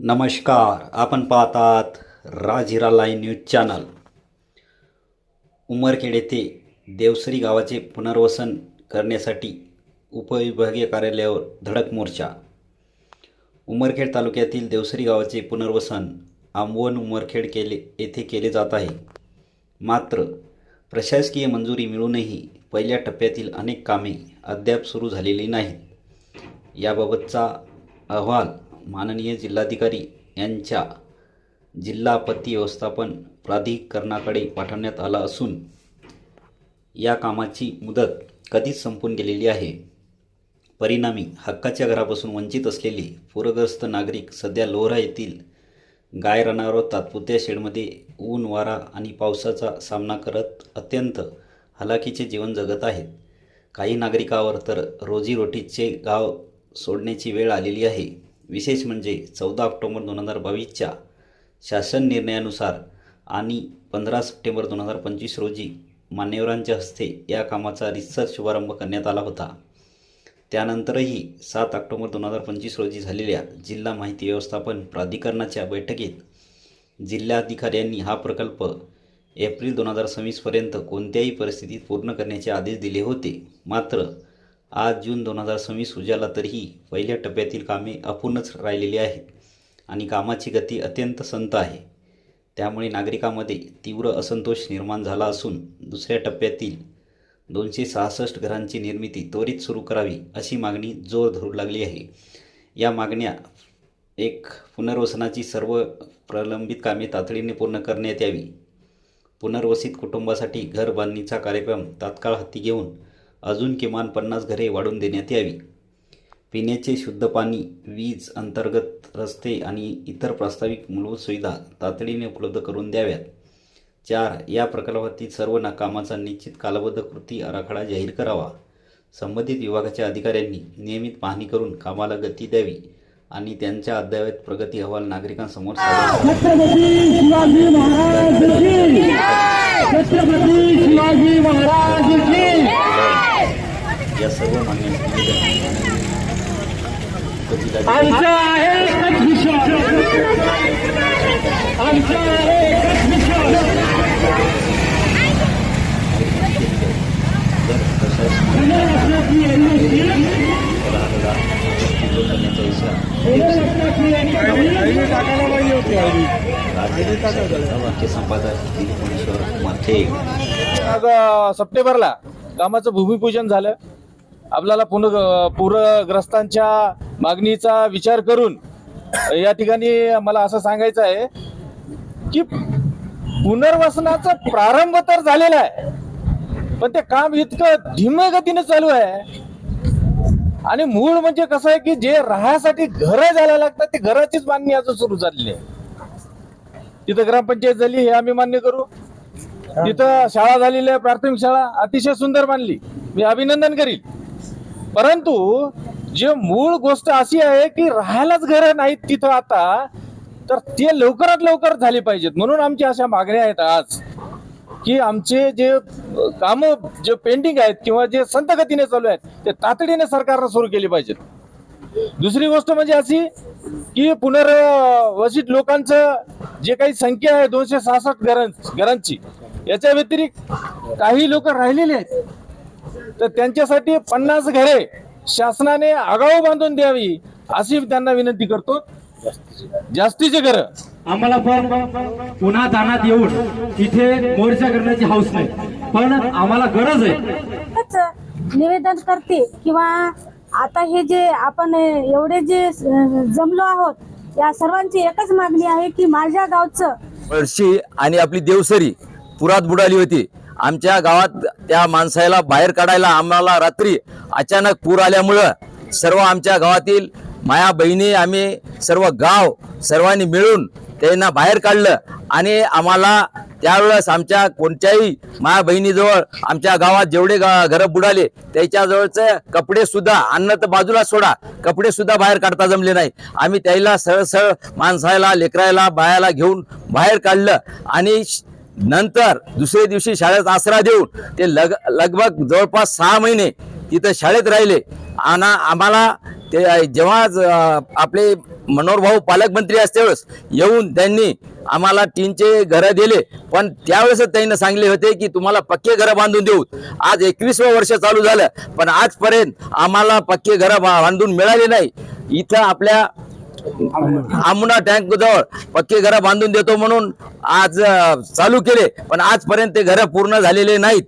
नमस्कार, आपण पाहतात राजहिरा लाईव्ह न्यूज चॅनल। उमरखेड येथे देवसरी गावाचे पुनर्वसन करण्यासाठी उपविभागीय कार्यालयावर धडक मोर्चा। उमरखेड तालुक्यातील देवसरी गावाचे पुनर्वसन आंबवन उमरखेड येथे केले जात आहे। मात्र प्रशासकीय मंजुरी मिळूनही पहिल्या टप्प्यातील अनेक कामे अद्याप सुरू झालेली नाहीत। याबाबतचा अहवाल माननीय जिल्हाधिकारी यांच्या जिल्हा आपत्ती व्यवस्थापन प्राधिकरणाकडे पाठवण्यात आला असून या कामाची मुदत कधीच संपून गेलेली आहे। परिणामी हक्काच्या घरापासून वंचित असलेले पूरग्रस्त नागरिक सध्या लोहरा येथील गायरानावर तात्पुरत्या शेडमध्ये ऊन वारा आणि पावसाचा सामना करत अत्यंत हलाखीचे जीवन जगत आहेत। काही नागरिकांवर तर रोजीरोटीचे गाव सोडण्याची वेळ आलेली आहे। विशेष म्हणजे 14 ऑक्टोबर 2022च्या शासन निर्णयानुसार आणि 15 सप्टेंबर 2025 रोजी मान्यवरांच्या हस्ते या कामाचा रीतसर शुभारंभ करण्यात आला होता। त्यानंतरही 7 ऑक्टोबर 2025 रोजी झालेल्या जिल्हा माहिती व्यवस्थापन प्राधिकरणाच्या बैठकीत जिल्हाधिकाऱ्यांनी हा प्रकल्प एप्रिल 2026 पर्यंत कोणत्याही परिस्थितीत पूर्ण करण्याचे आदेश दिले होते। मात्र आज जून 2026 उजाला तरीही पहिल्या टप्प्यातील कामे अपूर्णच राहिलेली आहेत आणि कामाची गती अत्यंत संथ आहे। त्यामुळे नागरिकांमध्ये तीव्र असंतोष निर्माण झाला असून दुसऱ्या टप्प्यातील 266 घरांची निर्मिती त्वरित सुरू करावी अशी मागणी जोर धरू लागली आहे। या मागण्या एक पुनर्वसनाची सर्व प्रलंबित कामे तातडीने पूर्ण करण्यात यावी, पुनर्वसित कुटुंबासाठी घर बांधणीचा कार्यक्रम तात्काळ हाती घेऊन अजून किमान 50 घरे वाढवून देण्यात यावी, पिण्याचे शुद्ध पाणी, वीज, अंतर्गत रस्ते आणि इतर प्रस्तावित मूलभूत सुविधा तातडीने उपलब्ध करून द्याव्यात। 4. या प्रकल्पातील सर्व कामाचा निश्चित कालबद्ध कृती आराखडा जाहीर करावा। संबंधित विभागाच्या अधिकाऱ्यांनी नियमित पाहणी करून कामाला गती द्यावी आणि त्यांच्या अद्ययावत प्रगती अहवाल नागरिकांसमोर सादर या सर्व आज सप्टेंबरला कामाचं भूमिपूजन झालं। आपल्याला पूरग्रस्तांच्या मागणीचा विचार करून या ठिकाणी मला असं सांगायचं आहे की पुनर्वसनाचा प्रारंभ तर झालेला आहे, पण ते काम इतकं धीम्या गतीने चालू आहे। आणि मूळ म्हणजे कसं आहे की जे राहण्यासाठी घरं जायला लागतात ते घराचीच बांधणी अजून सुरू झालेली आहे। तिथं ग्रामपंचायत झाली हे आम्ही मान्य करू, तिथं शाळा झालेली आहे, प्राथमिक शाळा अतिशय सुंदर बांधली, मी अभिनंदन करील। परंतु जे मूळ गोष्ट अशी आहे की राहायलाच घरं नाहीत तिथं आता, तर ते लवकरात लवकर झाले पाहिजेत। म्हणून आमची अशा मागण्या आहेत आज की आमचे जे काम जे पेंडिंग आहेत किंवा जे संत गतीने चालू आहेत ते तातडीने सरकारनं सुरू केली पाहिजेत। दुसरी गोष्ट म्हणजे अशी की पुनर्वसित लोकांचं जे काही संख्या आहे 266 घरांची, याच्या व्यतिरिक्त काही लोक राहिलेले आहेत, तर त्यांच्यासाठी 50 घरे शासनाने आगाऊ बांधून द्यावी अशी त्यांना विनंती करतो। जास्तीचे घर आम्हाला पण पुन्हा दानात येऊन इथे मोर्चा करण्याची हौस नाही, पण आम्हाला गरज आहे। निवेदन करते किंवा आता हे जे आपण एवढे जे जमलो आहोत या सर्वांची एकच मागणी आहे की माझ्या गावचं वर्षी आणि आपली देवसरी पुरात बुडाली होती। आमच्या गावात त्या माणसाला बाहेर काढायला आम्हाला रात्री अचानक पूर आल्यामुळं सर्व आमच्या गावातील माया बहिणी आम्ही सर्व गाव सर्वांनी मिळून त्यांना बाहेर काढलं आणि आम्हाला त्यावेळेस आमच्या कोणत्याही माया बहिणीजवळ आमच्या गावात जेवढे घरं बुडाले त्याच्याजवळचे कपडे सुद्धा, अन्न तर बाजूला सोडा, कपडे सुद्धा बाहेर काढता जमले नाही। आम्ही त्याला सरळ माणसाला, लेकरायला, बायाला घेऊन बाहेर काढलं आणि नंतर दुसऱ्या दिवशी शाळेत आसरा देऊन ते लगभग जवळपास 6 महिने तिथं शाळेत राहिले। आम्हाला ते जेव्हा आपले मनोहर भाऊ पालकमंत्री असते वेळेस येऊन त्यांनी आम्हाला टीनचे घरं दिले, पण त्यावेळेस त्यांनी सांगले होते की तुम्हाला पक्के घरं बांधून देऊ. आज 21वं वर्ष चालू झालं, पण आजपर्यंत आम्हाला पक्के घरं बांधून मिळाले नाही. इथं आपल्या आमुना टँक जवळ पक्के घरं बांधून देतो म्हणून आज चालू केले, पण आजपर्यंत ते घरं पूर्ण झालेले नाहीत.